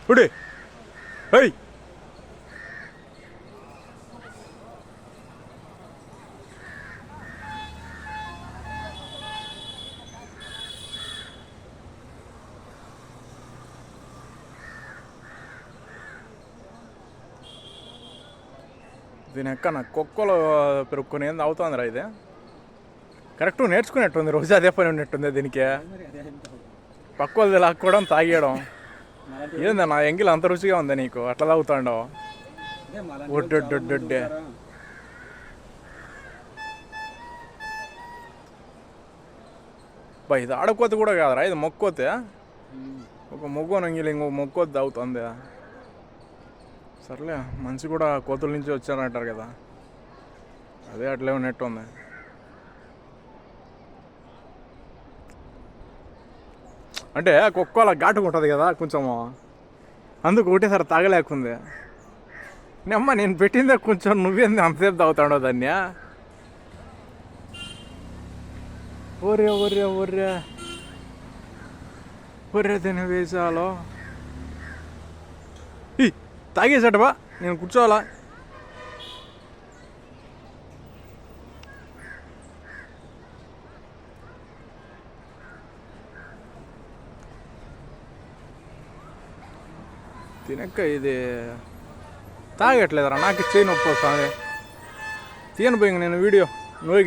ఉడి high దీని ఎక్కన కుక్కలు పెరుక్కొని ఏంది అవుతుందిరా ఇది కరెక్ట్ నేర్చుకునేట్టుంది రోజు అదే పని ఉన్నట్టుంది దీనికి పక్క వాళ్ళది లాక్కోవడం తాగేయడం ఏందన్నా ఎంగిల్ అంత రుచిగా ఉందా నీకు అట్లా తాగుతాండవు ఒడ్డొడ్డొడ్డొడ్డే బా ఇది ఆడకోత కూడా కాదురా ఇది మొక్కోతే ఒక మొగ్గో నంగిలి ఇంకో మొక్కోతి తాగుతుంది సర్లే మనిషి కూడా కోతుల నుంచి వచ్చారంటారు కదా అదే అట్లే ఉన్నట్టు ఉంది అంటే కుక్క అలా ఘాటుగా ఉంటుంది కదా కొంచెము అందుకు ఒకటేసారి తాగలేకుంది అమ్మ నేను పెట్టిందే కొంచెం నువ్వేంది అంతసేపు తాగుతాడో దాన్ని ఒరే ఒరే ఒరే ఒరే తిని వేసాలో తాగేసాటవా నేను కూర్చోవాలా తినక్క ఇది తాగట్లేదురా నాకు చేయి నొప్పి వస్తుంది తీయను పోయి నేను వీడియో నువ్వే